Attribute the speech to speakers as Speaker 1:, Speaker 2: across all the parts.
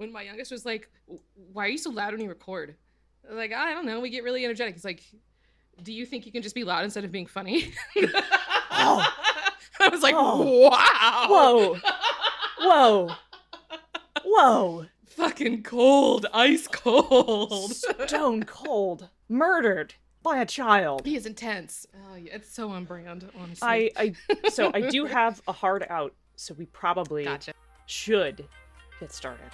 Speaker 1: when my youngest was like, why are you so loud when you record? I was like, I don't know, we get really energetic. He's like, do you think you can just be loud instead of being funny?
Speaker 2: Oh.
Speaker 1: I was like,
Speaker 2: Oh.
Speaker 1: wow.
Speaker 2: Whoa. Whoa.
Speaker 1: Fucking cold. Ice cold.
Speaker 2: Stone cold. Murdered by a child.
Speaker 1: He is intense. Oh, yeah, it's so on brand, honestly.
Speaker 2: So I do have a hard out, so we probably should get started.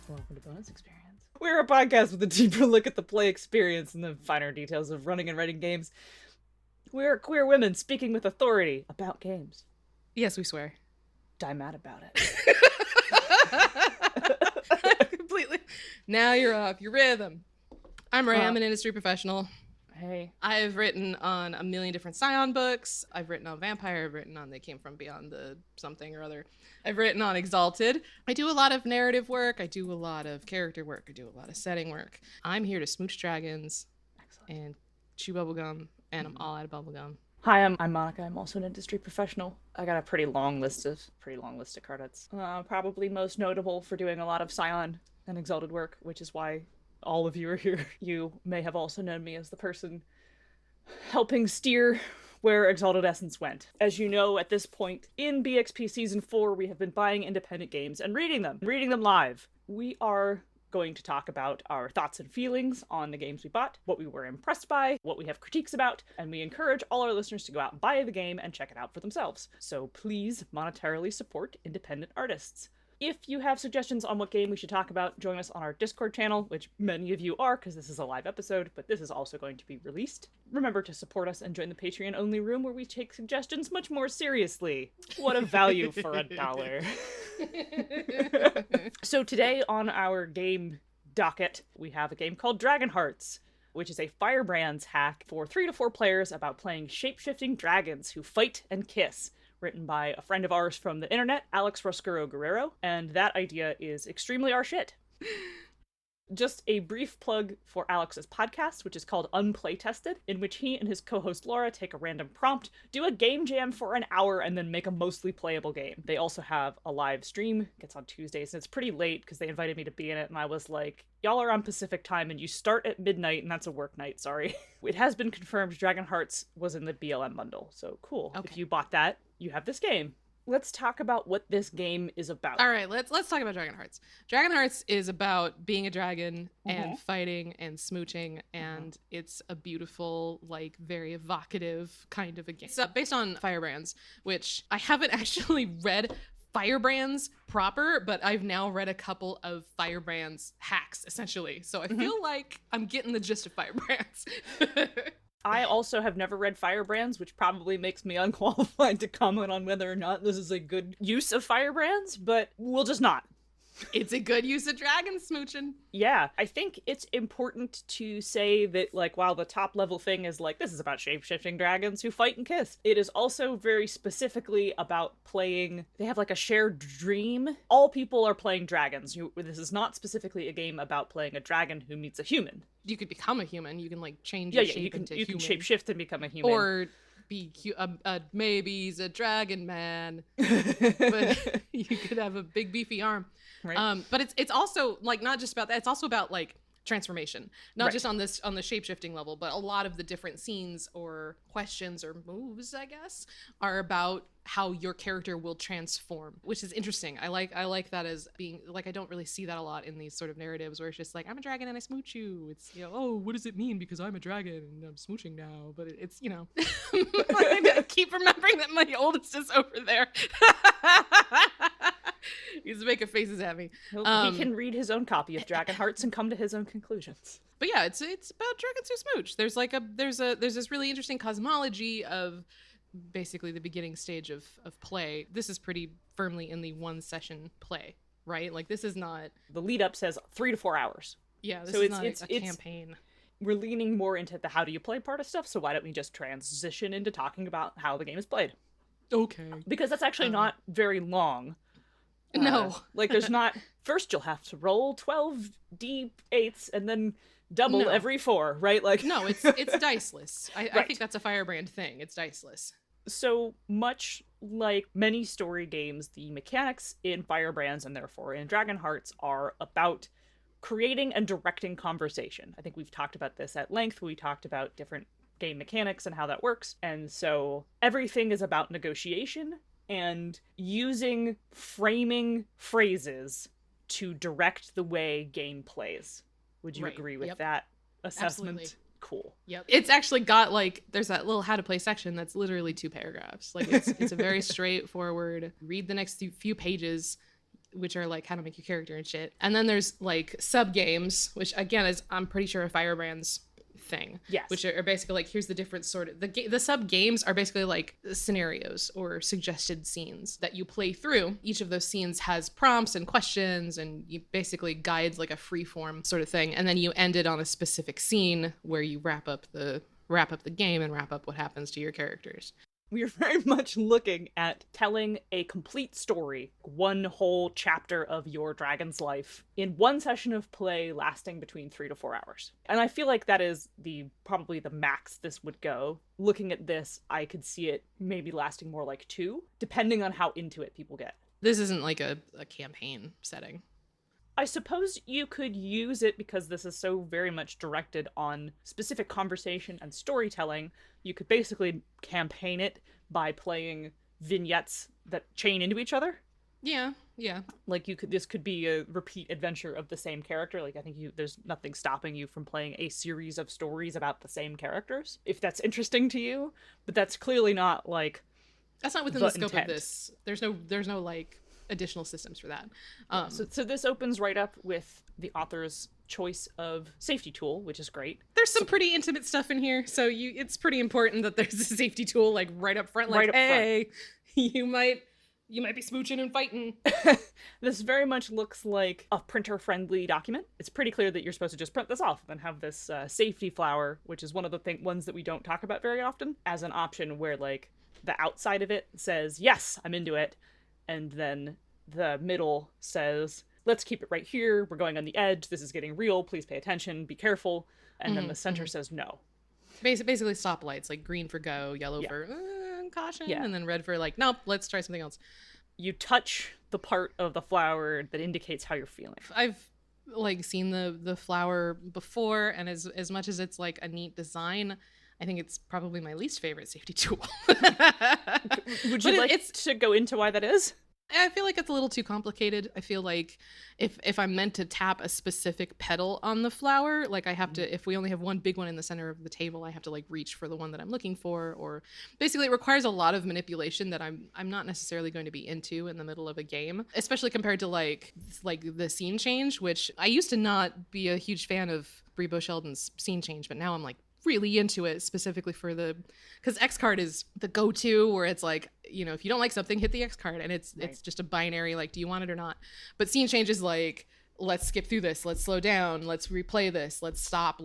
Speaker 2: Welcome to Bonus Experience. We're a podcast with a deeper look at the play experience and the finer details of running and writing games. We're queer women speaking with authority about games.
Speaker 1: Yes, we swear.
Speaker 2: Die mad about it.
Speaker 1: Completely. Now you're off your rhythm. I'm Ray. I'm an industry professional.
Speaker 2: Hey.
Speaker 1: I've written on a million different Scion books. I've written on Vampire. I've written on They Came From Beyond the something or other. I've written on Exalted. I do a lot of narrative work. I do a lot of character work. I do a lot of setting work. I'm here to smooch dragons.
Speaker 2: Excellent.
Speaker 1: And chew bubblegum, and I'm all out of bubblegum.
Speaker 2: Hi, I'm Monica. I'm also an industry professional. I got a pretty long list of credits. Probably most notable for doing a lot of Scion and Exalted work, which is why all of you are here. You may have also known me as the person helping steer where Exalted Essence went. As you know, at this point in BXP Season 4, we have been buying independent games and reading them live. We are going to talk about our thoughts and feelings on the games we bought, what we were impressed by, what we have critiques about, and we encourage all our listeners to go out and buy the game and check it out for themselves. So please monetarily support independent artists. If you have suggestions on what game we should talk about, join us on our Discord channel, which many of you are because this is a live episode, but this is also going to be released. Remember to support us and join the Patreon-only room where we take suggestions much more seriously. What a value for $1. So today on our game docket, we have a game called Dragonhearts, which is a Firebrands hack for 3 to 4 players about playing shapeshifting dragons who fight and kiss. Written by a friend of ours from the internet, Alex Roscuro Guerrero, and that idea is extremely our shit. Just a brief plug for Alex's podcast, which is called Unplaytested, in which he and his co-host Laura take a random prompt, do a game jam for an hour, and then make a mostly playable game. They also have a live stream, gets on Tuesdays, and it's pretty late because they invited me to be in it, and I was like, y'all are on Pacific time, and you start at midnight, and that's a work night, sorry. It has been confirmed Dragonhearts was in the BLM bundle, so cool. Okay. If you bought that, you have this game. Let's talk about what this game is about.
Speaker 1: All right, let's talk about Dragonhearts. Dragonhearts is about being a dragon and fighting and smooching, and it's a beautiful, like, very evocative kind of a game. It's based on Firebrands, which I haven't actually read Firebrands proper, but I've now read a couple of Firebrands hacks, essentially. So I feel like I'm getting the gist of Firebrands.
Speaker 2: I also have never read Firebrands, which probably makes me unqualified to comment on whether or not this is a good use of Firebrands, but we'll just not.
Speaker 1: It's a good use of dragon smooching.
Speaker 2: Yeah, I think it's important to say that, like, while the top level thing is like, this is about shape-shifting dragons who fight and kiss, it is also very specifically about playing, they have like a shared dream. All people are playing dragons. This is not specifically a game about playing a dragon who meets a human.
Speaker 1: You could become a human. You can, like, change your shape into human.
Speaker 2: You can shape-shift and become a human.
Speaker 1: Or be maybe he's a dragon man, but you could have a big beefy arm.
Speaker 2: Right.
Speaker 1: But it's also, like, not just about that. It's also about, like, transformation, not just on the shape-shifting level, but a lot of the different scenes or questions or moves, I guess, are about how your character will transform, which is interesting. I like that as being, like, I don't really see that a lot in these sort of narratives where it's just like, I'm a dragon and I smooch you. It's, you know, oh, what does it mean because I'm a dragon and I'm smooching now? But it's, you know, I keep remembering that my oldest is over there. He's making faces at me.
Speaker 2: He can read his own copy of Dragonhearts and come to his own conclusions.
Speaker 1: But yeah, it's about dragons who smooch. There's this really interesting cosmology of basically the beginning stage of play. This is pretty firmly in the one session play, right? Like, this is not...
Speaker 2: The lead up says 3 to 4 hours.
Speaker 1: Yeah, this
Speaker 2: So
Speaker 1: is not a campaign.
Speaker 2: We're leaning more into the how do you play part of stuff, so why don't we just transition into talking about how the game is played?
Speaker 1: Okay.
Speaker 2: Because that's actually not very long.
Speaker 1: No.
Speaker 2: Like, there's not... First, you'll have to roll 12 d8s and then double every 4, right? Like,
Speaker 1: no, it's diceless. I think that's a Firebrand thing. It's diceless.
Speaker 2: So much like many story games, the mechanics in Firebrands and therefore in Dragonhearts are about creating and directing conversation. I think we've talked about this at length. We talked about different game mechanics and how that works. And so everything is about negotiation and using framing phrases to direct the way game plays. Would you agree with that assessment?
Speaker 1: Absolutely.
Speaker 2: Cool.
Speaker 1: Yep. It's actually got like, there's that little how to play section that's literally 2 paragraphs. Like it's a very straightforward, read the next few pages, which are like how to make your character and shit. And then there's like sub games, which again is, I'm pretty sure, a Firebrand's thing.
Speaker 2: Yes.
Speaker 1: Which are basically like, here's the different sort of the sub games are basically like scenarios or suggested scenes that you play through. Each of those scenes has prompts and questions, and you basically guides like a free form sort of thing. And then you end it on a specific scene where you wrap up the game and wrap up what happens to your characters.
Speaker 2: We are very much looking at telling a complete story, one whole chapter of your dragon's life, in one session of play lasting between 3 to 4 hours. And I feel like that is probably the max this would go. Looking at this, I could see it maybe lasting more like 2, depending on how into it people get.
Speaker 1: This isn't like a campaign setting.
Speaker 2: I suppose you could use it because this is so very much directed on specific conversation and storytelling. You could basically campaign it by playing vignettes that chain into each other.
Speaker 1: Yeah.
Speaker 2: Like this could be a repeat adventure of the same character. Like I think there's nothing stopping you from playing a series of stories about the same characters, if that's interesting to you. But that's clearly not like
Speaker 1: that's not within the scope of this. There's no like additional systems for that.
Speaker 2: So this opens right up with the author's choice of safety tool, which is great.
Speaker 1: There's some pretty intimate stuff in here, so it's pretty important that there's a safety tool like right up front. Like, hey, you might be smooching and fighting.
Speaker 2: This very much looks like a printer-friendly document. It's pretty clear that you're supposed to just print this off and have this safety flower, which is one of the ones that we don't talk about very often, as an option where like the outside of it says, yes, I'm into it. And then the middle says, let's keep it right here. We're going on the edge. This is getting real. Please pay attention. Be careful. And then the center says no.
Speaker 1: Basically stoplights, like green for go, yellow for caution, and then red for like, nope, let's try something else.
Speaker 2: You touch the part of the flower that indicates how you're feeling.
Speaker 1: I've like seen the flower before, and as much as it's like a neat design, I think it's probably my least favorite safety tool.
Speaker 2: Would you like to go into why that is?
Speaker 1: I feel like it's a little too complicated. I feel like if I'm meant to tap a specific petal on the flower, like I have to, if we only have one big one in the center of the table, I have to like reach for the one that I'm looking for, or basically it requires a lot of manipulation that I'm not necessarily going to be into in the middle of a game, especially compared to like the scene change, which I used to not be a huge fan of Brie Sheldon's scene change, but now I'm like really into it, specifically for because X card is the go-to, where it's like, you know, if you don't like something, hit the X card, and it's just a binary, like, do you want it or not? But scene change is like, let's skip through this, let's slow down, let's replay this, let's stop,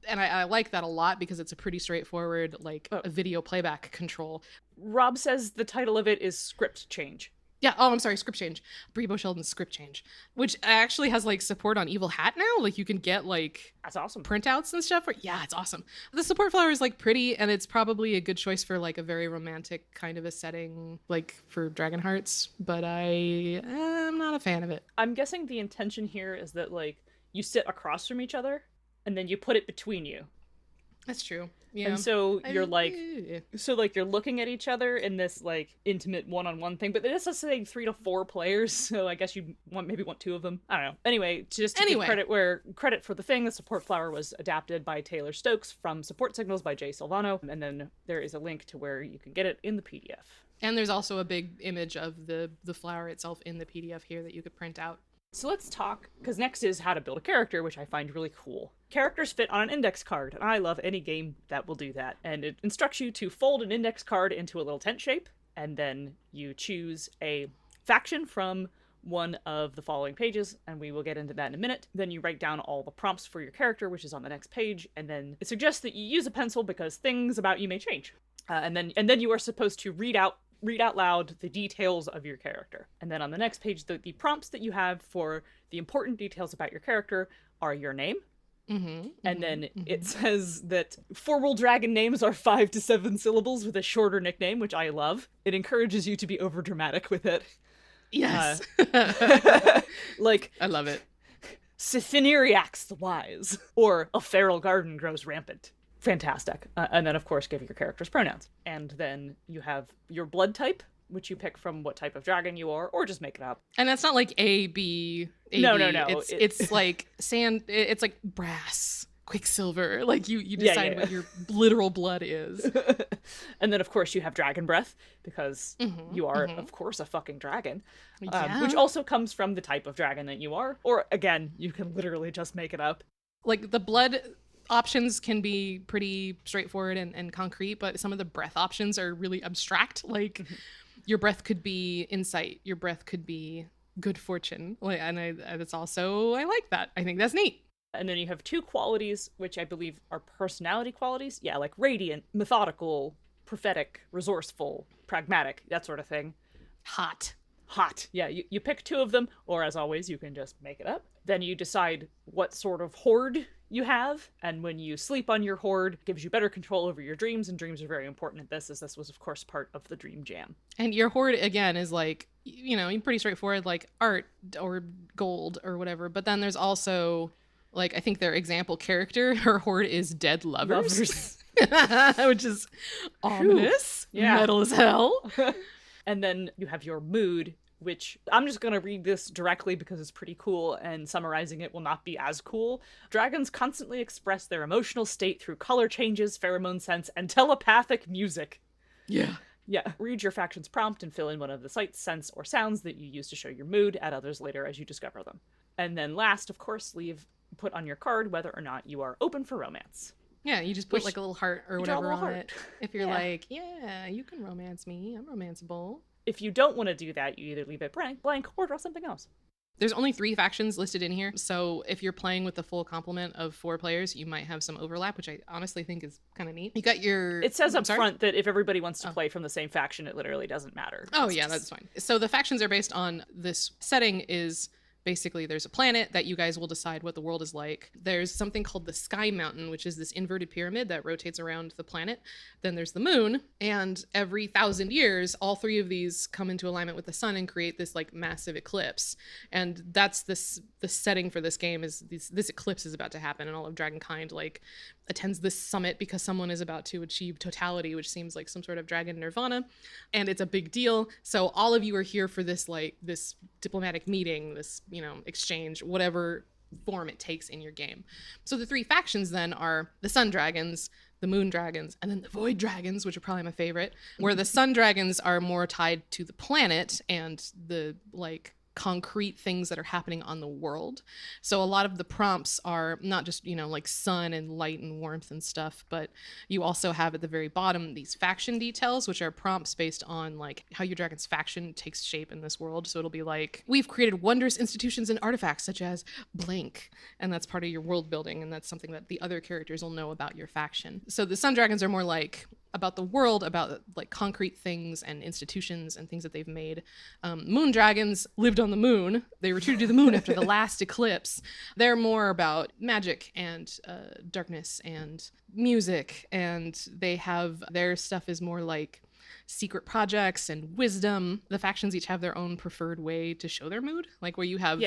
Speaker 1: and I like that a lot because it's a pretty straightforward, like, a video playback control.
Speaker 2: Rob says the title of it is Script Change.
Speaker 1: Yeah, oh, I'm sorry, script change. Brie Sheldon's script change, which actually has like support on Evil Hat now. Like you can get like
Speaker 2: that's awesome
Speaker 1: printouts and stuff. Yeah, it's awesome. The support flower is like pretty, and it's probably a good choice for like a very romantic kind of a setting, like for Dragonhearts. But I am not a fan of it.
Speaker 2: I'm guessing the intention here is that like you sit across from each other, and then you put it between you.
Speaker 1: That's true. Yeah.
Speaker 2: And so you're you're looking at each other in this like intimate one-on-one thing, but it is saying 3 to 4 players, so I guess you maybe want 2 of them. I don't know. Anyway, just to give credit for the thing, the support flower was adapted by Taylor Stokes from Support Signals by Jay Silvano, and then there is a link to where you can get it in the PDF. And
Speaker 1: there's also a big image of the flower itself in the PDF here that you could print out.
Speaker 2: So let's talk, because next is how to build a character, which I find really cool. Characters fit on an index card, and I love any game that will do that. And it instructs you to fold an index card into a little tent shape, and then you choose a faction from one of the following pages, and we will get into that in a minute. Then you write down all the prompts for your character, which is on the next page, and then it suggests that you use a pencil because things about you may change. And then you are supposed to read out loud the details of your character. And then on the next page, the prompts that you have for the important details about your character are your name. And then it says that 4-world dragon names are 5 to 7 syllables with a shorter nickname, which I love. It encourages you to be overdramatic with it.
Speaker 1: Yes.
Speaker 2: Like,
Speaker 1: I love it.
Speaker 2: Siphiniriax the Wise, or a feral garden grows rampant. Fantastic. And then, of course, give your character's pronouns. And then you have your blood type, which you pick from what type of dragon you are, or just make it up.
Speaker 1: And that's not like A, B, A,
Speaker 2: No.
Speaker 1: B. It's like sand, it's like brass, quicksilver. Like you decide what your literal blood is.
Speaker 2: And then, of course, you have dragon breath, because you are, of course, a fucking dragon. Which also comes from the type of dragon that you are. Or, again, you can literally just make it up.
Speaker 1: Like, the blood options can be pretty straightforward and concrete, but some of the breath options are really abstract. Like, your breath could be insight. Your breath could be good fortune. And that's also, I like that. I think that's neat.
Speaker 2: And then you have 2 qualities, which I believe are personality qualities. Yeah, like radiant, methodical, prophetic, resourceful, pragmatic, that sort of thing.
Speaker 1: Hot.
Speaker 2: Yeah, you pick 2 of them, or as always, you can just make it up. Then you decide what sort of horde you have, and when you sleep on your horde, it gives you better control over your dreams, and dreams are very important at this, as this was, of course, part of the Dream Jam.
Speaker 1: And your horde, again, is like, pretty straightforward, like art or gold or whatever, but then there's also, like, I think their example character, her horde is dead lovers. Which is ominous.
Speaker 2: Yeah.
Speaker 1: Metal as hell.
Speaker 2: And then you have your mood, which I'm just going to read this directly because it's pretty cool, and summarizing it will not be as cool. Dragons constantly express their emotional state through color changes, pheromone scents, and telepathic music.
Speaker 1: Yeah.
Speaker 2: Read your faction's prompt and fill in one of the sights, scents, or sounds that you use to show your mood. Add others later as you discover them. And then last, of course, put on your card whether or not you are open for romance.
Speaker 1: Yeah, you just put like a little heart or whatever on
Speaker 2: heart.
Speaker 1: it. If you're like, yeah, you can romance me. I'm romanceable.
Speaker 2: If you don't want to do that, you either leave it blank or draw something else.
Speaker 1: There's only 3 factions listed in here, so if you're playing with the full complement of 4 players, you might have some overlap, which I honestly think is kind of neat. You got your...
Speaker 2: It says up front that if everybody wants to play from the same faction, it literally doesn't matter.
Speaker 1: Oh, yeah, that's fine. So the factions are based on this setting is... Basically, there's a planet that you guys will decide what the world is like. There's something called the Sky Mountain, which is this inverted pyramid that rotates around the planet. Then there's the moon, and every 1,000 years, all 3 of these come into alignment with the sun and create this like massive eclipse. And that's the setting for this game is this eclipse is about to happen, and all of Dragonkind like attends this summit because someone is about to achieve totality, which seems like some sort of dragon nirvana, and it's a big deal. So all of you are here for this diplomatic meeting, this exchange, whatever form it takes in your game. So the 3 factions then are the Sun Dragons, the Moon Dragons, and then the Void Dragons, which are probably my favorite, where the Sun Dragons are more tied to the planet and the concrete things that are happening on the world. So a lot of the prompts are not just, like sun and light and warmth and stuff, but you also have at the very bottom these faction details, which are prompts based on like how your dragon's faction takes shape in this world. So it'll be like, we've created wondrous institutions and artifacts such as blank, and that's part of your world building, and that's something that the other characters will know about your faction. So the Sun Dragons are more like about the world, about like concrete things and institutions and things that they've made. Moon Dragons lived on the moon. They retreated to the moon after the last eclipse. They're more about magic and darkness and music, and they have their stuff is more like secret projects and wisdom. The factions each have their own preferred way to show their mood, like where you have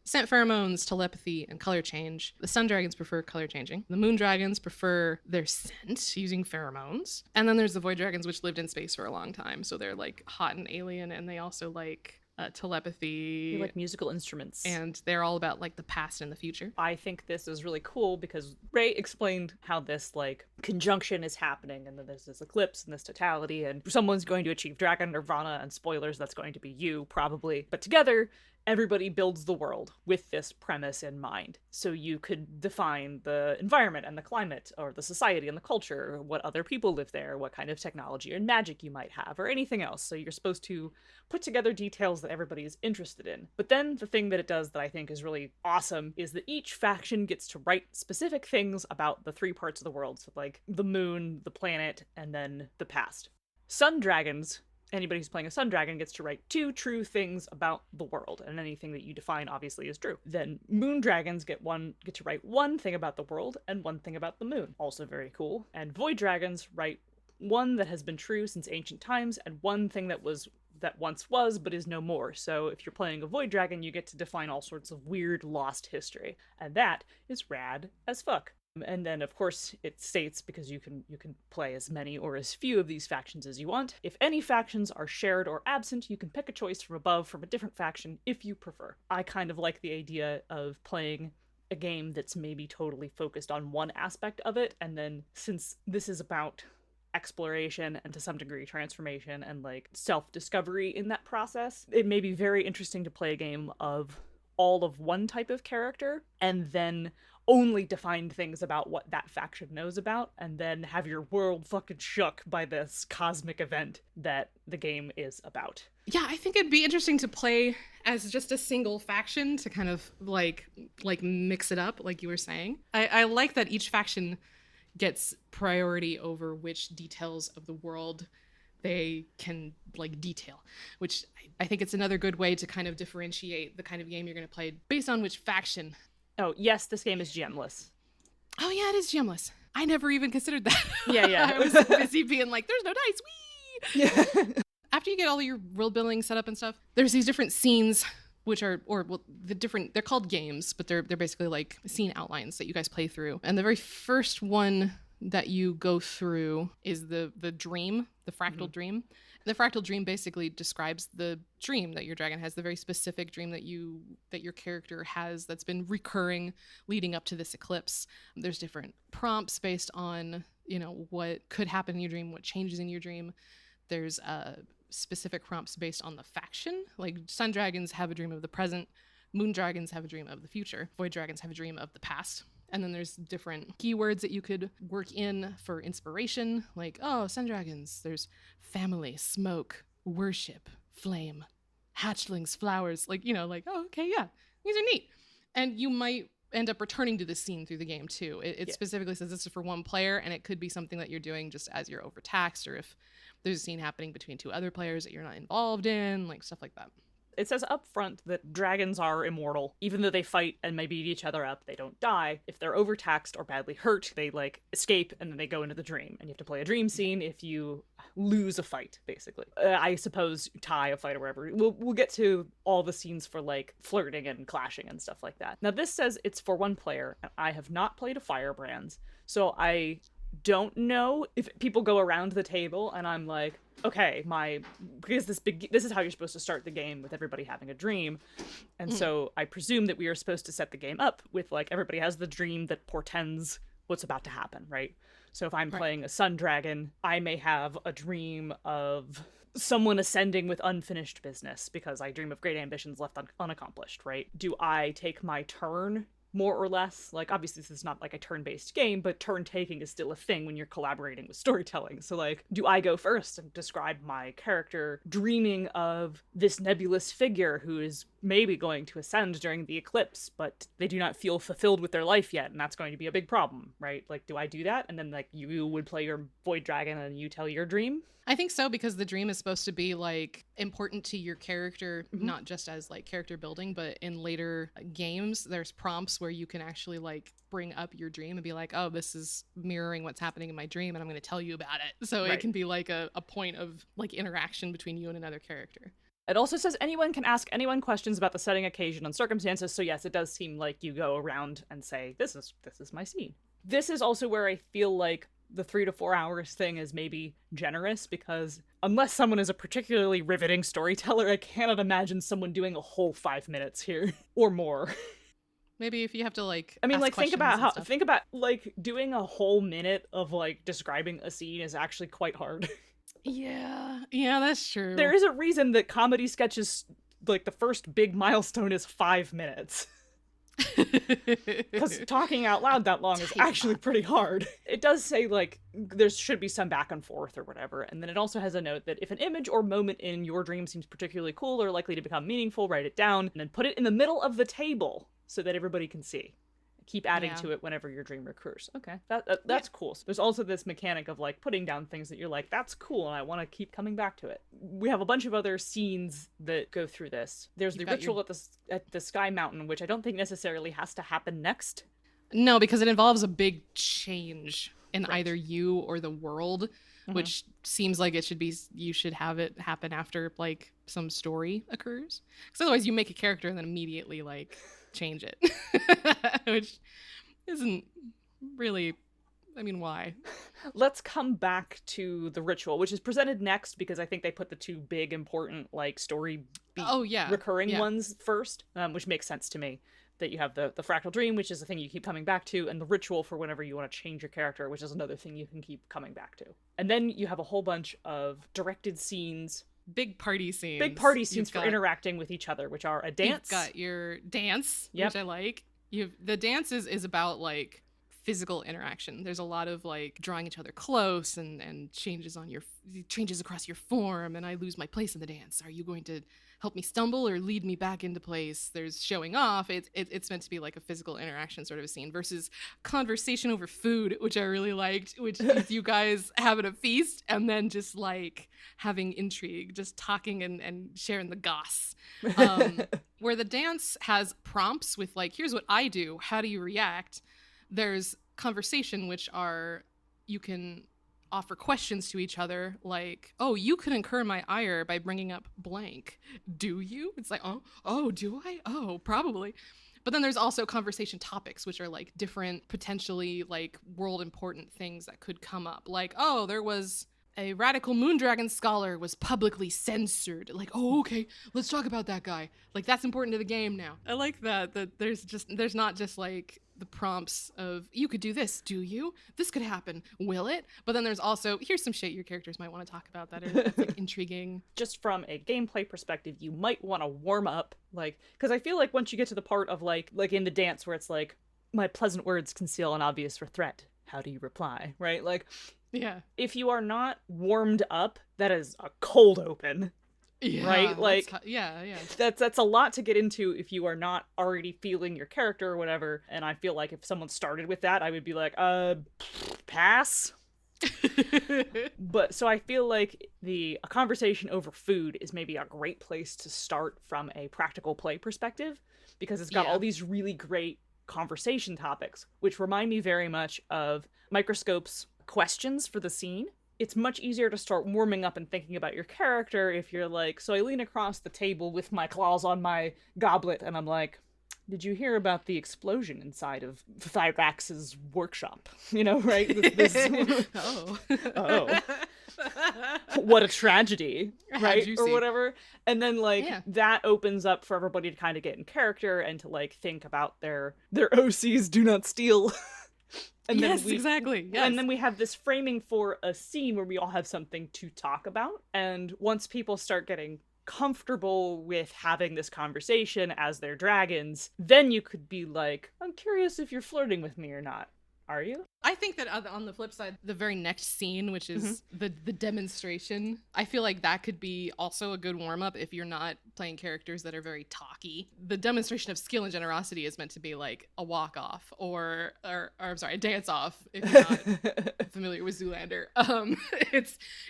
Speaker 1: scent pheromones, telepathy, and color change. The Sun Dragons prefer color changing. The Moon Dragons prefer their scent using pheromones. And then there's the Void Dragons, which lived in space for a long time. So they're like hot and alien, and they also like telepathy.
Speaker 2: They like musical instruments.
Speaker 1: And they're all about like the past and the future.
Speaker 2: I think this is really cool because Ray explained how this like conjunction is happening, and then there's this eclipse and this totality, and someone's going to achieve dragon nirvana, and spoilers, that's going to be you probably. But together everybody builds the world with this premise in mind. So you could define the environment and the climate, or the society and the culture, what other people live there, what kind of technology and magic you might have, or anything else. So you're supposed to put together details that everybody is interested in. But then the thing that it does that I think is really awesome is that each faction gets to write specific things about the 3 parts of the world. So like the moon, the planet, and then the past. Sun dragons, anybody who's playing a sun dragon gets to write 2 true things about the world, and anything that you define obviously is true. Then moon dragons get to write 1 thing about the world and 1 thing about the moon. Also very cool. And void dragons write 1 that has been true since ancient times, and 1 thing that once was but is no more. So if you're playing a void dragon, you get to define all sorts of weird lost history, and that is rad as fuck. And then, of course, it states, because you can play as many or as few of these factions as you want. If any factions are shared or absent, you can pick a choice from above from a different faction if you prefer. I kind of like the idea of playing a game that's maybe totally focused on one aspect of it, and then, since this is about exploration and to some degree transformation and like self-discovery in that process, it may be very interesting to play a game of all of one type of character and then only define things about what that faction knows about, and then have your world fucking shook by this cosmic event that the game is about.
Speaker 1: Yeah, I think it'd be interesting to play as just a single faction to kind of like mix it up, like you were saying. I like that each faction gets priority over which details of the world they can like detail, which I think it's another good way to kind of differentiate the kind of game you're going to play based on which faction.
Speaker 2: Oh, yes, this game is GMless.
Speaker 1: Oh, yeah, it is GMless. I never even considered that.
Speaker 2: Yeah.
Speaker 1: I was busy being like, there's no dice, whee! Yeah. After you get all your world building set up and stuff, there's these different scenes, which are, they're called games, but they're basically like scene outlines that you guys play through. And the very first one that you go through is the dream, the fractal dream. The fractal dream basically describes the dream that your dragon has, the very specific dream that your character has that's been recurring leading up to this eclipse. There's different prompts based on, what could happen in your dream, what changes in your dream. There's specific prompts based on the faction. Like sun dragons have a dream of the present, moon dragons have a dream of the future, void dragons have a dream of the past. And then there's different keywords that you could work in for inspiration, like, sun dragons, there's family, smoke, worship, flame, hatchlings, flowers, okay, yeah, these are neat. And you might end up returning to this scene through the game too. It specifically says this is for 1 player, and it could be something that you're doing just as you're overtaxed, or if there's a scene happening between 2 other players that you're not involved in, like stuff like that.
Speaker 2: It says up front that dragons are immortal. Even though they fight and may beat each other up, they don't die. If they're overtaxed or badly hurt, they escape and then they go into the dream. And you have to play a dream scene if you lose a fight, basically. I suppose tie a fight or whatever. We'll get to all the scenes for flirting and clashing and stuff like that. Now this says it's for 1 player, and I have not played a Firebrands, so I don't know if people go around the table and I'm like, okay, because this is how you're supposed to start the game, with everybody having a dream. And so I presume that we are supposed to set the game up with everybody has the dream that portends what's about to happen, right? So if I'm playing a sun dragon, I may have a dream of someone ascending with unfinished business because I dream of great ambitions left unaccomplished, right? Do I take my turn more or less? Obviously this is not a turn-based game, but turn taking is still a thing when you're collaborating with storytelling. So do I go first and describe my character dreaming of this nebulous figure who is maybe going to ascend during the eclipse, but they do not feel fulfilled with their life yet, and that's going to be a big problem, right? Do I do that? And then you would play your void dragon and you tell your dream?
Speaker 1: I think so, because the dream is supposed to be important to your character, not just as character building, but in later games, there's prompts where you can actually bring up your dream and be like, oh, this is mirroring what's happening in my dream, and I'm going to tell you about it. So It can be a point of interaction between you and another character.
Speaker 2: It also says anyone can ask anyone questions about the setting, occasion, and circumstances. So yes, it does seem like you go around and say, this is my scene. This is also where I feel like the 3 to 4 hours thing is maybe generous, because unless someone is a particularly riveting storyteller, I cannot imagine someone doing a whole 5 minutes here or more.
Speaker 1: Maybe if you have to
Speaker 2: think about doing a whole minute of describing a scene is actually quite hard.
Speaker 1: Yeah, that's true.
Speaker 2: There is a reason that comedy sketches like the first big milestone is 5 minutes. Because talking out loud that long is actually pretty hard. It does say, like, there should be some back and forth or whatever, and then it also has a note that if an image or moment in your dream seems particularly cool or likely to become meaningful, write it down, and then put it in the middle of the table so that everybody can see. Keep adding to it whenever your dream recurs. Okay, that's cool. So there's also this mechanic of, like, putting down things that you're like, that's cool, and I want to keep coming back to it. We have a bunch of other scenes that go through this. There's the ritual at the Sky Mountain, which I don't think necessarily has to happen next.
Speaker 1: No, because it involves a big change in either you or the world, which seems like you should have it happen after, like, some story occurs. Because otherwise you make a character and then immediately, like, change it. Which isn't really, I mean, why?
Speaker 2: Let's come back to the ritual, which is presented next because I think they put the two big important, like, story recurring ones first, which makes sense to me. That you have the fractal dream, which is the thing you keep coming back to, and the ritual for whenever you want to change your character, which is another thing you can keep coming back to. And then you have a whole bunch of directed scenes.
Speaker 1: Big party scenes.
Speaker 2: For interacting with each other, which are a dance.
Speaker 1: You've got your dance, which I like. The dance is about, like, physical interaction. There's a lot of, like, drawing each other close and changes across your form, and I lose my place in the dance. Are you going to help me stumble or lead me back into place? There's showing off. It's meant to be like a physical interaction sort of a scene versus conversation over food, which I really liked, which is you guys having a feast and then just, like, having intrigue, just talking and sharing the goss. Where the dance has prompts with, like, here's what I do, how do you react? There's conversation, which are, you can offer questions to each other, like, oh, you could incur my ire by bringing up blank. Do you? It's like, oh, do I? Oh, probably. But then there's also conversation topics, which are, like, different, potentially, like, world important things that could come up. Like, oh, there was a radical Moondragon scholar was publicly censored. Like, oh, okay, let's talk about that guy. Like, that's important to the game now. I like that there's not just, like, the prompts of, you could do this, do you? This could happen, will it? But then there's also, here's some shit your characters might want to talk about that's, like, intriguing.
Speaker 2: Just from a gameplay perspective, you might want to warm up, like, because I feel like once you get to the part of, like in the dance where it's like, my pleasant words conceal an obvious threat. How do you reply? Right? Like, yeah. If you are not warmed up, that is a cold open. Yeah, right? Like, that's a lot to get into if you are not already feeling your character or whatever. And I feel like if someone started with that, I would be like, pass. But so I feel like a conversation over food is maybe a great place to start from a practical play perspective, because it's got all these really great conversation topics, which remind me very much of Microscope's questions for the scene. It's much easier to start warming up and thinking about your character if you're like, so I lean across the table with my claws on my goblet and I'm like, did you hear about the explosion inside of Thyrax's workshop? You know, right? Oh. What a tragedy, right? Or whatever. And then, like, that opens up for everybody to kind of get in character and to, like, think about their OCs do not steal. And
Speaker 1: exactly. Yes.
Speaker 2: And then we have this framing for a scene where we all have something to talk about. And once people start getting comfortable with having this conversation as their dragons, then you could be like, I'm curious if you're flirting with me or not. Are you?
Speaker 1: I think that on the flip side, the very next scene, which is the demonstration, I feel like that could be also a good warm-up if you're not playing characters that are very talky. The demonstration of skill and generosity is meant to be like a walk-off or I'm sorry, a dance-off, if you're not familiar with Zoolander.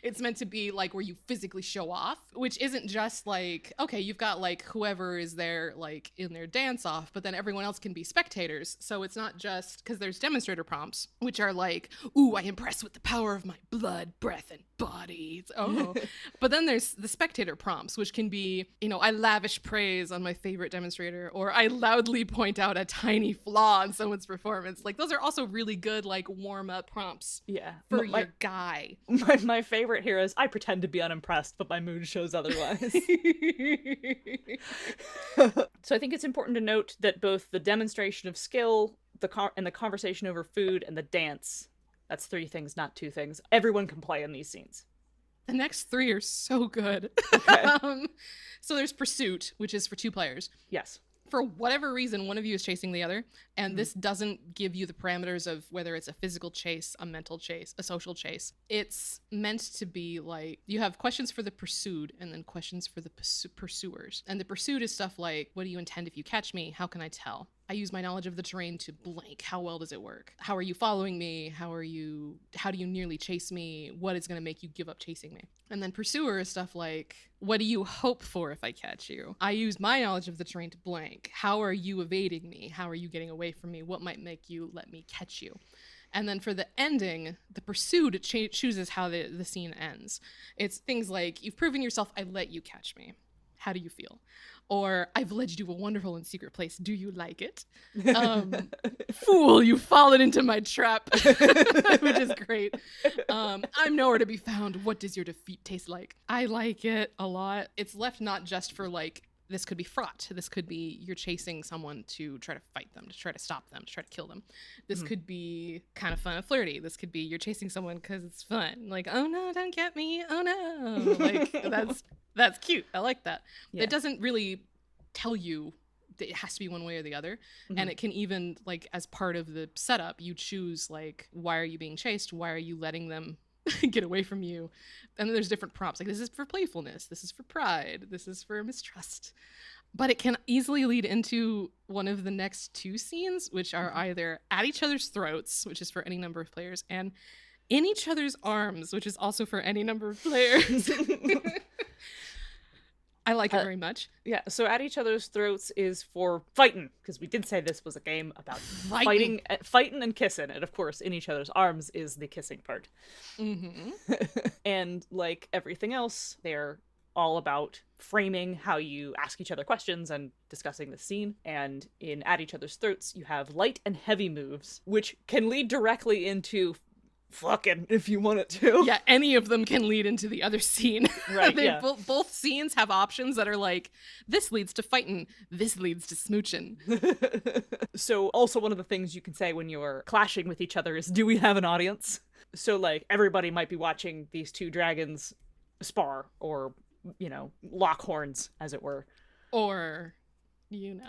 Speaker 1: It's meant to be like where you physically show off, which isn't just like, okay, you've got like whoever is there like in their dance-off, but then everyone else can be spectators. So it's not just, because there's demonstrator prompts, which are like, ooh, I impress with the power of my blood, breath, and body. But then there's the spectator prompts, which can be, you know, I lavish praise on my favorite demonstrator, or I loudly point out a tiny flaw in someone's performance. Like, those are also really good, like, warm-up prompts for your guy.
Speaker 2: My favorite here is, I pretend to be unimpressed, but my mood shows otherwise. So I think it's important to note that both the demonstration of skill, and the conversation over food, and the dance, that's 3 things, not 2 things. Everyone can play in these scenes.
Speaker 1: The next 3 are so good.
Speaker 2: Okay.
Speaker 1: So there's Pursuit, which is for 2 players.
Speaker 2: Yes.
Speaker 1: For whatever reason, one of you is chasing the other, and this doesn't give you the parameters of whether it's a physical chase, a mental chase, a social chase. It's meant to be like, you have questions for the pursued and then questions for the pursuers. And the pursued is stuff like, what do you intend if you catch me? How can I tell? I use my knowledge of the terrain to blank. How well does it work? How are you following me? How do you nearly chase me? What is going to make you give up chasing me? And then pursuer is stuff like, what do you hope for if I catch you? I use my knowledge of the terrain to blank. How are you evading me? How are you getting away from me? What might make you let me catch you? And then for the ending, the pursued chooses how the scene ends. It's things like, you've proven yourself, I let you catch me. How do you feel? Or, I've led you to a wonderful and secret place. Do you like it? Fool, you've fallen into my trap. Which is great. I'm nowhere to be found. What does your defeat taste like? I like it a lot. It's left not just for like, this could be fraught. This could be you're chasing someone to try to fight them, to try to stop them, to try to kill them. This could be kind of fun and flirty. This could be you're chasing someone because it's fun. Like, oh no, don't get me. Oh no. Like, that's cute. I like that. Yeah. It doesn't really tell you that it has to be one way or the other. And it can even, like, as part of the setup, you choose, like, why are you being chased? Why are you letting them get away from you? And then there's different prompts. Like, this is for playfulness. This is for pride. This is for mistrust. But it can easily lead into one of the next 2 scenes, which are either at each other's throats, which is for any number of players, and in each other's arms, which is also for any number of players. I like it very much. Yeah,
Speaker 2: so at each other's throats is for fighting, because we did say this was a game about fighting and kissing, and of course, in each other's arms is the kissing part. And like everything else, they're all about framing how you ask each other questions and discussing the scene. And in At Each Other's Throats, you have light and heavy moves, which can lead directly into fucking if you want it to.
Speaker 1: Yeah, any of them can lead into the other scene.
Speaker 2: Right, yeah.
Speaker 1: Both scenes have options that are like, this leads to fighting, this leads to smooching.
Speaker 2: So also one of the things you can say when you're clashing with each other is, do we have an audience? So like everybody might be watching these 2 dragons spar or, you know, lock horns, as it were.
Speaker 1: Or, I'm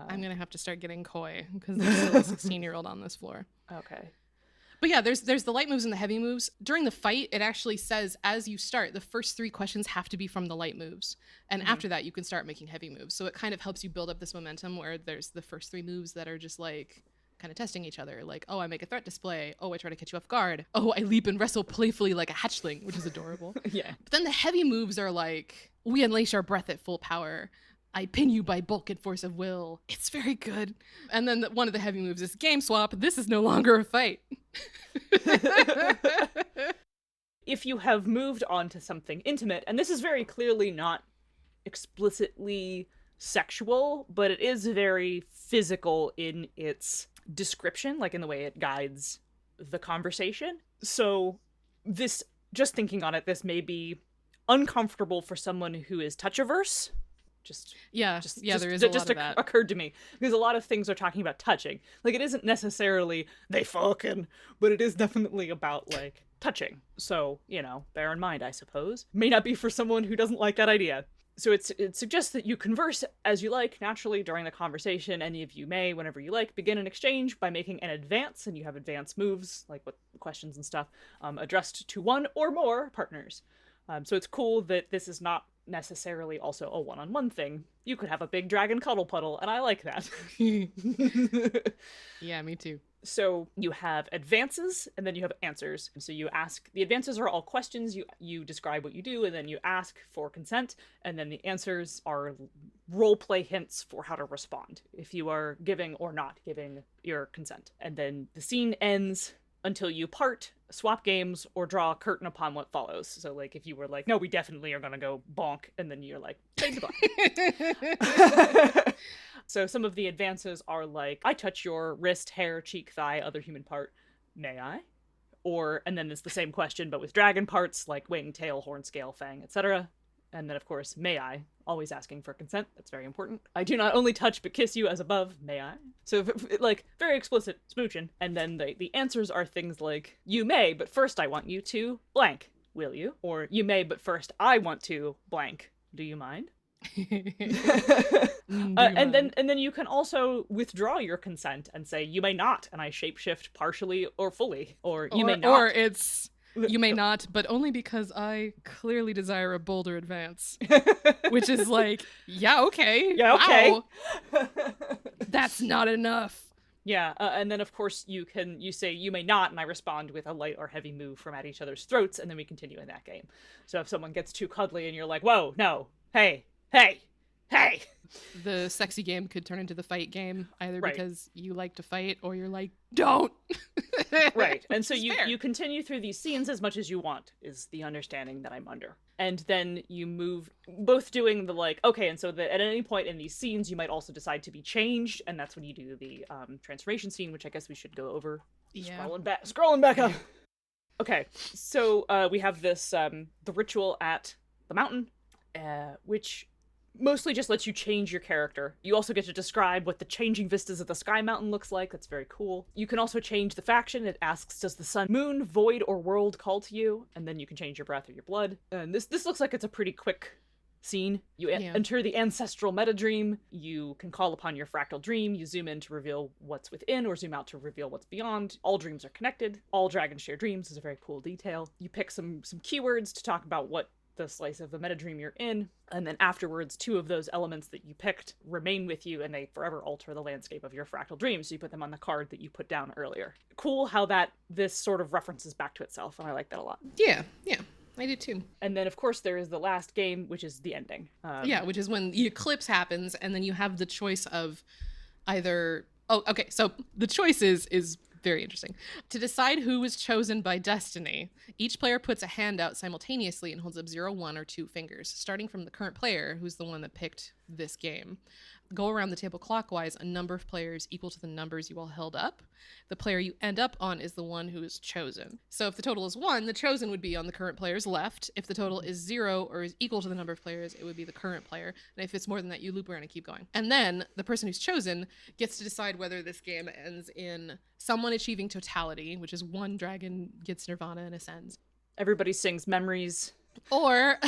Speaker 1: gonna have to start getting coy because there's still a 16-year-old on this floor.
Speaker 2: Okay.
Speaker 1: But yeah, there's the light moves and the heavy moves. During the fight, it actually says as you start, the first 3 questions have to be from the light moves. And after that, you can start making heavy moves. So it kind of helps you build up this momentum where there's the first 3 moves that are just like kind of testing each other. Like, oh, I make a threat display. Oh, I try to catch you off guard. Oh, I leap and wrestle playfully like a hatchling, which is adorable.
Speaker 2: Yeah.
Speaker 1: But then the heavy moves are like, we unleash our breath at full power. I pin you by bulk and force of will. It's very good. And then one of the heavy moves is game swap. This is no longer a fight.
Speaker 2: If you have moved on to something intimate, and this is very clearly not explicitly sexual, but it is very physical in its description, like in the way it guides the conversation. So this, just thinking on it, this may be uncomfortable for someone who is touch-averse.
Speaker 1: There is a lot of that.
Speaker 2: Occurred to me because a lot of things are talking about touching. Like, it isn't necessarily they fucking, but it is definitely about like touching. So, you know, bear in mind, I suppose. May not be for someone who doesn't like that idea. So it suggests that you converse as you like naturally during the conversation. Any of you may, whenever you like, begin an exchange by making an advance, and you have advance moves like with questions and stuff addressed to 1 or more partners. So it's cool that this is not necessarily also a one-on-one thing. You could have a big dragon cuddle puddle, and I like that.
Speaker 1: Yeah, me too.
Speaker 2: So you have advances, and then you have answers. So you ask, the advances are all questions, you describe what you do, and then you ask for consent, and then the answers are role-play hints for how to respond, if you are giving or not giving your consent. And then the scene ends until you part, swap games, or draw a curtain upon what follows. So, like, if you were like, no, we definitely are gonna go bonk, and then you're like, say goodbye. So some of the advances are like, I touch your wrist, hair, cheek, thigh, other human part. May I? Or, and then it's the same question, but with dragon parts, like wing, tail, horn, scale, fang, etc. And then, of course, may I? Always asking for consent. That's very important. I do not only touch but kiss you as above. May I? So, like, very explicit smooching. And then the answers are things like, you may, but first I want you to blank. will you? Or you may, but first I want to blank. Do you mind? And then you can also withdraw your consent and say you may not, and I shapeshift partially or fully, or you may not.
Speaker 1: Or it's you may not, but only because I clearly desire a bolder advance. Which is like, yeah, okay.
Speaker 2: Yeah, okay.
Speaker 1: Wow. That's not enough.
Speaker 2: Yeah, and then of course you say you may not, and I respond with a light or heavy move from at each other's throats, and then we continue in that game. So if someone gets too cuddly and you're like, whoa, no, hey,
Speaker 1: the sexy game could turn into the fight game, either
Speaker 2: right.
Speaker 1: because you like to fight or you're like, don't.
Speaker 2: Right. And so you continue through these scenes as much as you want, is the understanding that I'm under. And then you move, both doing the like, okay, and so that at any point in these scenes, you might also decide to be changed, and that's when you do the transformation scene, which I guess we should go over.
Speaker 1: Yeah.
Speaker 2: Scrolling back up. Okay, so we have this, the ritual at the mountain, which mostly just lets you change your character. You also get to describe what the changing vistas of the Sky Mountain looks like. That's very cool. You can also change the faction. It asks, does the sun, moon, void, or world call to you? And then you can change your breath or your blood. And this looks like it's a pretty quick scene. You enter the ancestral meta dream. You can call upon your fractal dream. You zoom in to reveal what's within, or zoom out to reveal what's beyond. All dreams are connected. All dragons share dreams is a very cool detail. You pick some keywords to talk about what the slice of the meta dream you're in, and then afterwards 2 of those elements that you picked remain with you, and they forever alter the landscape of your fractal dream, so you put them on the card that you put down earlier. Cool how this sort of references back to itself, and I like that a lot.
Speaker 1: Yeah, I do too.
Speaker 2: And then of course there is the last game, which is the ending.
Speaker 1: Which is when the eclipse happens, and then you have the choice of either so the choice is very interesting. To decide who was chosen by destiny, each player puts a hand out simultaneously and holds up 0, 1, or 2 fingers, starting from the current player, who's the one that picked this game. Go around the table clockwise, a number of players equal to the numbers you all held up. The player you end up on is the one who is chosen. So if the total is 1, the chosen would be on the current player's left. If the total is 0 or is equal to the number of players, it would be the current player. And if it's more than that, you loop around and keep going. And then the person who's chosen gets to decide whether this game ends in someone achieving totality, which is one dragon gets nirvana and ascends.
Speaker 2: Everybody sings memories.
Speaker 1: Or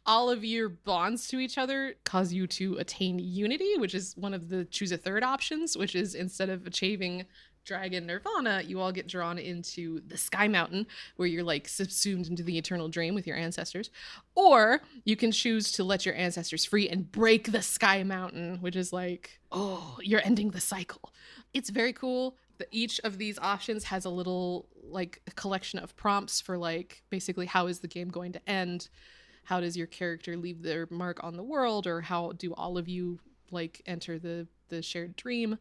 Speaker 1: all of your bonds to each other cause you to attain unity, which is one of the choose a third options, which is instead of achieving dragon nirvana, you all get drawn into the Sky Mountain, where you're like subsumed into the eternal dream with your ancestors. Or you can choose to let your ancestors free and break the Sky Mountain, which is like, oh, you're ending the cycle. It's very cool. Each of these options has a little like collection of prompts for like basically how is the game going to end, how does your character leave their mark on the world, or how do all of you like enter the shared dream.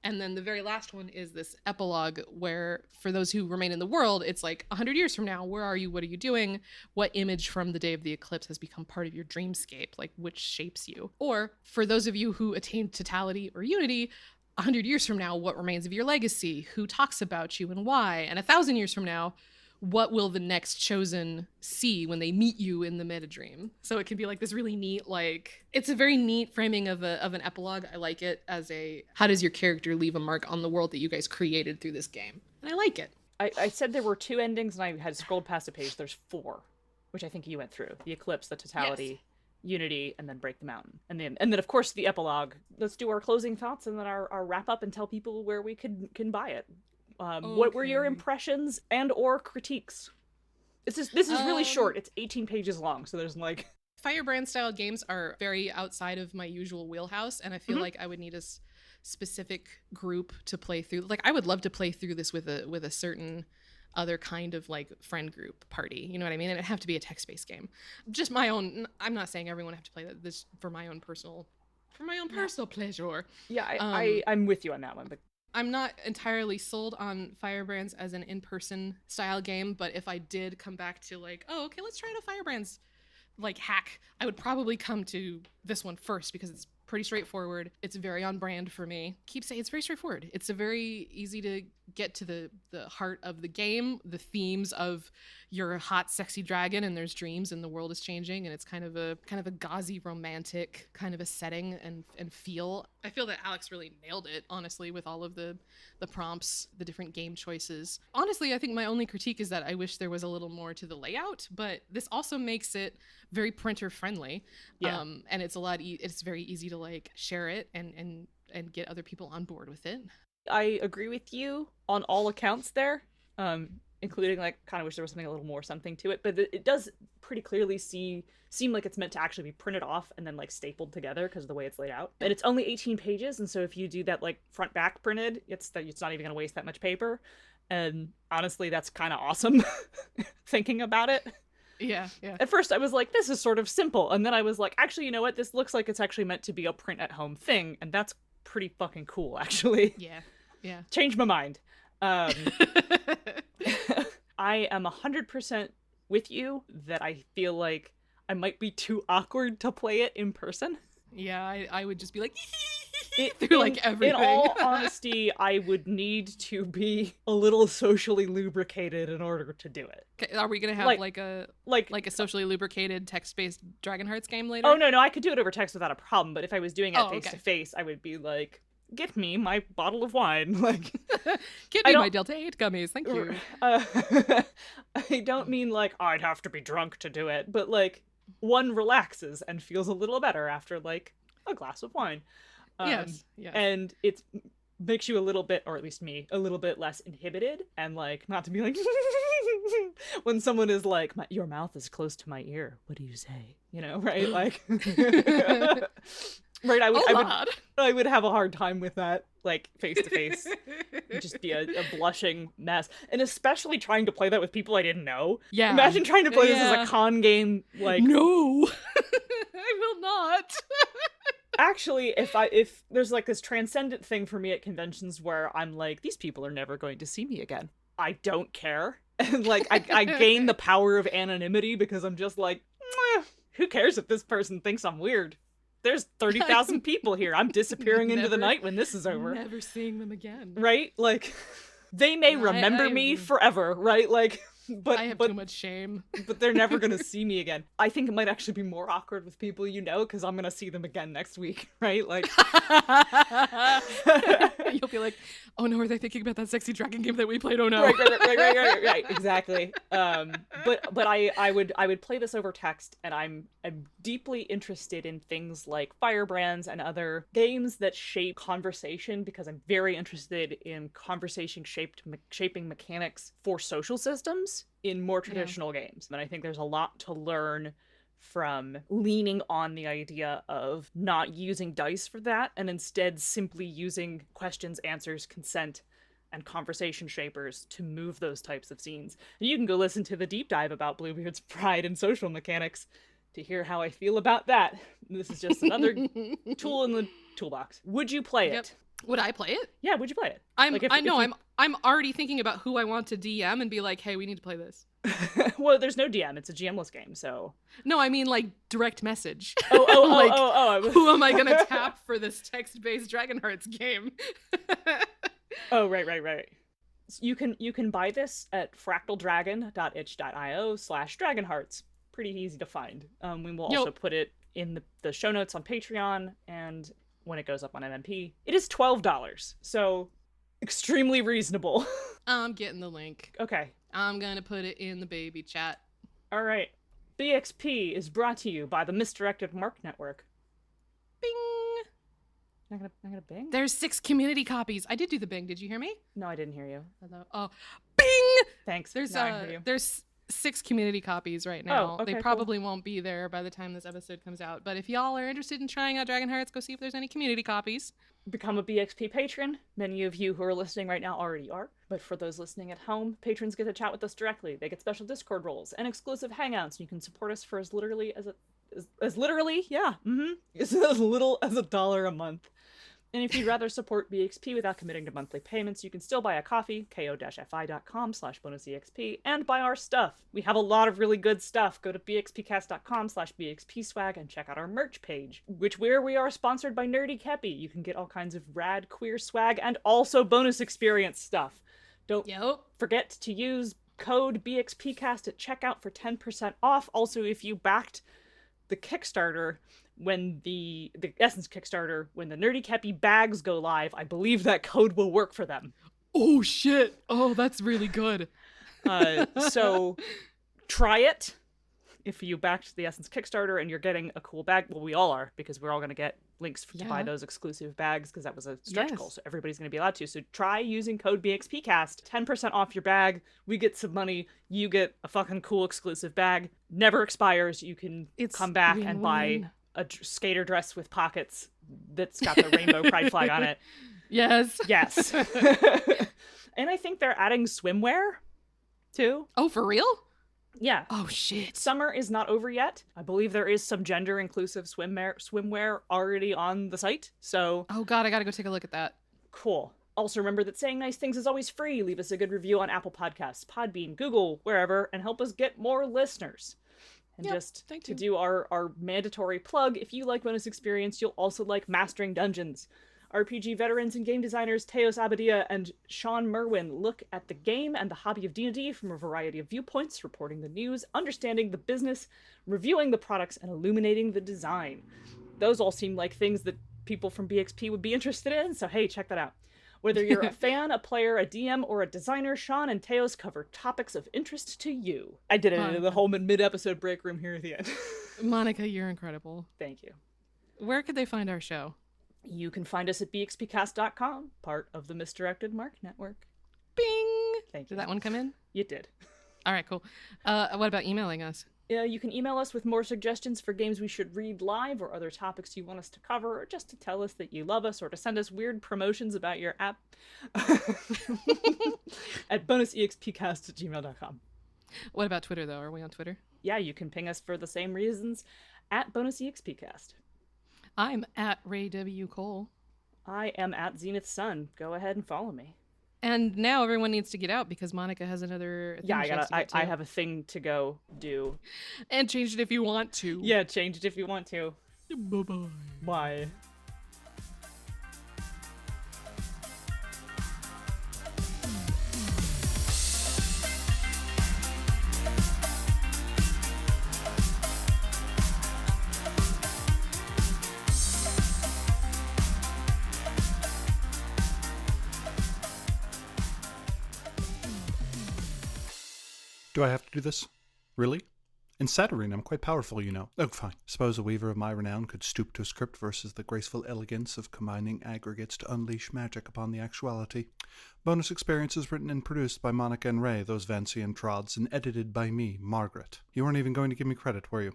Speaker 1: And then the very last one is this epilogue where for those who remain in the world, it's like 100 years from now, where are you? What are you doing? What image from the day of the eclipse has become part of your dreamscape? Like which shapes you? Or for those of you who attained totality or unity, 100 years from now, what remains of your legacy? Who talks about you and why? And 1,000 years from now, what will the next chosen see when they meet you in the meta dream? So it can be like this really neat, like, it's a very neat framing of an epilogue. I like it as how does your character leave a mark on the world that you guys created through this game? And I like it.
Speaker 2: I said there were 2 endings and I had scrolled past a page. There's 4, which I think you went through. The eclipse, the totality. Yes. Unity, and then break the mountain, and then of course the epilogue. Let's do our closing thoughts and then our wrap up and tell people where we can buy it. What were your impressions and or critiques? This is really short. It's 18 pages long, so there's like
Speaker 1: Firebrand style games are very outside of my usual wheelhouse, and I feel like I would need a specific group to play through. Like I would love to play through this with a certain other kind of like friend group party, you know what I mean? And it'd have to be a text-based game. Just my own. I'm not saying everyone have to play this for my own personal pleasure.
Speaker 2: Yeah, I'm with you on that one, but
Speaker 1: I'm not entirely sold on Firebrands as an in-person style game. But if I did come back to like, oh, okay, let's try out a Firebrands like hack, I would probably come to this one first because it's pretty straightforward. It's very on brand for me. Keep saying it's very straightforward. It's a very easy to get to the heart of the game, the themes of you're a hot, sexy dragon and there's dreams and the world is changing, and it's kind of a gauzy, romantic kind of a setting and feel. I feel that Alex really nailed it, honestly, with all of the prompts, the different game choices. Honestly, I think my only critique is that I wish there was a little more to the layout, but this also makes it very printer friendly.
Speaker 2: Yeah.
Speaker 1: And it's it's very easy to like share it and get other people on board with it.
Speaker 2: I agree with you on all accounts there, including like kind of wish there was something a little more something to it, but it does pretty clearly seem like it's meant to actually be printed off and then like stapled together because of the way it's laid out. And it's only 18 pages, and so if you do that like front back printed, it's not even going to waste that much paper. And honestly, that's kind of awesome thinking about it.
Speaker 1: Yeah.
Speaker 2: At first I was like, this is sort of simple, and then I was like, actually, you know what, this looks like it's actually meant to be a print at home thing, and that's pretty fucking cool, actually.
Speaker 1: Yeah.
Speaker 2: Changed my mind. I am 100% with you that I feel like I might be too awkward to play it in person.
Speaker 1: Yeah, I would just be like through like everything.
Speaker 2: In all honesty, I would need to be a little socially lubricated in order to do it.
Speaker 1: Okay, are we gonna have like a socially lubricated text-based Dragonhearts game later?
Speaker 2: Oh no, I could do it over text without a problem. But if I was doing it face to face, I would be like, "Get me my bottle of wine." Like,
Speaker 1: get me my Delta 8 gummies, thank you.
Speaker 2: I don't mean like I'd have to be drunk to do it, but like one relaxes and feels a little better after like a glass of wine.
Speaker 1: Yes.
Speaker 2: And it makes you a little bit, or at least me, a little bit less inhibited, and like not to be like when someone is like, your mouth is close to my ear, what do you say? You know, right? Like right, I would have a hard time with that, like face to face. It'd just be a blushing mess, and especially trying to play that with people I didn't know.
Speaker 1: Yeah,
Speaker 2: imagine trying to play this as a con game. Like,
Speaker 1: no, I will not.
Speaker 2: Actually, if there's like this transcendent thing for me at conventions where I'm like, these people are never going to see me again, I don't care. And like I gain the power of anonymity because I'm just like, who cares if this person thinks I'm weird? There's 30,000 people here. I'm disappearing into the night when this is over.
Speaker 1: Never seeing them again.
Speaker 2: Right? Like, they may remember me forever, right? Like, but
Speaker 1: I have too much shame.
Speaker 2: But they're never going to see me again. I think it might actually be more awkward with people you know, because I'm going to see them again next week, right? Like,
Speaker 1: you'll be like, oh no, are they thinking about that sexy dragon game that we played? Oh no.
Speaker 2: Right, exactly. But I would play this over text, and I'm deeply interested in things like Firebrands and other games that shape conversation, because I'm very interested in conversation shaping mechanics for social systems in more traditional games. And I think there's a lot to learn from leaning on the idea of not using dice for that, and instead simply using questions, answers, consent, and conversation shapers to move those types of scenes. And you can go listen to the deep dive about Bluebeard's pride in social mechanics to hear how I feel about that. This is just another tool in the toolbox. Would you play it?
Speaker 1: Would I play it?
Speaker 2: Yeah, would you play it?
Speaker 1: I'm already thinking about who I want to DM and be like, hey, we need to play this.
Speaker 2: Well, there's no DM. It's a GM-less game, so...
Speaker 1: No, I mean, like, direct message.
Speaker 2: Oh.
Speaker 1: Who am I gonna tap for this text-based Dragonhearts game?
Speaker 2: Oh, right. You can buy this at fractaldragon.itch.io/Dragonhearts. Pretty easy to find. We will also put it in the show notes on Patreon, and when it goes up on MMP. It is $12, so extremely reasonable.
Speaker 1: I'm getting the link.
Speaker 2: Okay.
Speaker 1: I'm gonna put it in the baby chat.
Speaker 2: All right. BXP is brought to you by the Misdirected Mark Network.
Speaker 1: Bing!
Speaker 2: Not gonna bing?
Speaker 1: There's 6 community copies. I did do the bing. Did you hear me?
Speaker 2: No, I didn't hear you.
Speaker 1: Hello. Oh, bing!
Speaker 2: Thanks.
Speaker 1: There's 6 community copies right now.
Speaker 2: Oh, okay,
Speaker 1: they probably won't be there by the time this episode comes out. But if y'all are interested in trying out Dragonhearts, go see if there's any community copies.
Speaker 2: Become a BXP patron. Many of you who are listening right now already are. But for those listening at home, patrons get to chat with us directly. They get special Discord roles and exclusive hangouts. You can support us for as little as little as $1 a month. And if you'd rather support BXP without committing to monthly payments, you can still buy a coffee, ko-fi.com/bonusexp, and buy our stuff. We have a lot of really good stuff. Go to bxpcast.com/bxpswag and check out our merch page, where we are sponsored by Nerdy Kepi. You can get all kinds of rad queer swag and also bonus experience stuff. Don't forget to use code BXPcast at checkout for 10% off. Also, if you backed the Kickstarter, when the Essence Kickstarter, when the Nerdy Keppy bags go live, I believe that code will work for them.
Speaker 1: Oh, shit. Oh, that's really good.
Speaker 2: So try it. If you backed the Essence Kickstarter and you're getting a cool bag, well, we all are, because we're all going to get links to buy those exclusive bags, because that was a stretch goal, so everybody's going to be allowed to. So try using code BXPcast, 10% off your bag. We get some money. You get a fucking cool exclusive bag. Never expires. You can come back and buy a skater dress with pockets that's got the rainbow pride flag on it.
Speaker 1: Yes.
Speaker 2: Yes. And I think they're adding swimwear, too.
Speaker 1: Oh, for real?
Speaker 2: Yeah.
Speaker 1: Oh, shit.
Speaker 2: Summer is not over yet. I believe there is some gender-inclusive swimwear already on the site, so...
Speaker 1: Oh, God, I gotta go take a look at that.
Speaker 2: Cool. Also remember that saying nice things is always free. Leave us a good review on Apple Podcasts, Podbean, Google, wherever, and help us get more listeners. And just to do our mandatory plug, if you like Bonus Experience, you'll also like Mastering Dungeons. RPG veterans and game designers Teos Abadia and Sean Merwin look at the game and the hobby of D&D from a variety of viewpoints, reporting the news, understanding the business, reviewing the products, and illuminating the design. Those all seem like things that people from BXP would be interested in, so hey, check that out. Whether you're a fan, a player, a DM, or a designer, Sean and Teos cover topics of interest to you. I did it in the whole mid-episode break room here at the end.
Speaker 1: Monica, you're incredible.
Speaker 2: Thank you.
Speaker 1: Where could they find our show?
Speaker 2: You can find us at bxpcast.com, part of the Misdirected Mark Network.
Speaker 1: Bing!
Speaker 2: Thank you.
Speaker 1: Did that one come in?
Speaker 2: It did.
Speaker 1: All right, cool. What about emailing us?
Speaker 2: You can email us with more suggestions for games we should read live or other topics you want us to cover, or just to tell us that you love us, or to send us weird promotions about your app at bonusexpcast@gmail.com.
Speaker 1: What about Twitter, though? Are we on Twitter?
Speaker 2: Yeah, you can ping us for the same reasons at bonusexpcast.
Speaker 1: I'm at Ray W. Cole.
Speaker 2: I am at Zenith Sun. Go ahead and follow me.
Speaker 1: And now everyone needs to get out because Monica has another thing
Speaker 2: I have a thing to go do.
Speaker 1: And change it if you want to.
Speaker 2: Yeah, change it if you want to.
Speaker 1: Bye-bye.
Speaker 2: Bye.
Speaker 3: Do I have to do this? Really? In Saturnine, I'm quite powerful, you know. Oh, fine. Suppose a weaver of my renown could stoop to a script versus the graceful elegance of combining aggregates to unleash magic upon the actuality. Bonus Experience is written and produced by Monica and Ray, those Vancian trods, and edited by me, Margaret. You weren't even going to give me credit, were you?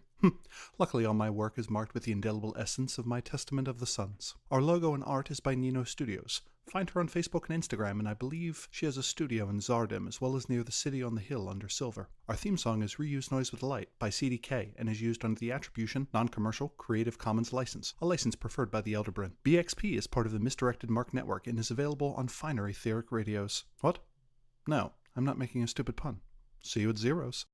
Speaker 3: Luckily, all my work is marked with the indelible essence of my Testament of the Suns. Our logo and art is by Nino Studios. Find her on Facebook and Instagram, and I believe she has a studio in Zardim, as well as near the city on the hill under Silver. Our theme song is Reuse Noise with Light by CDK, and is used under the Attribution, Non-Commercial, Creative Commons license, a license preferred by the Elderbrand. BXP is part of the Misdirected Mark Network and is available on finer etheric radios. What? No, I'm not making a stupid pun. See you at Zeros.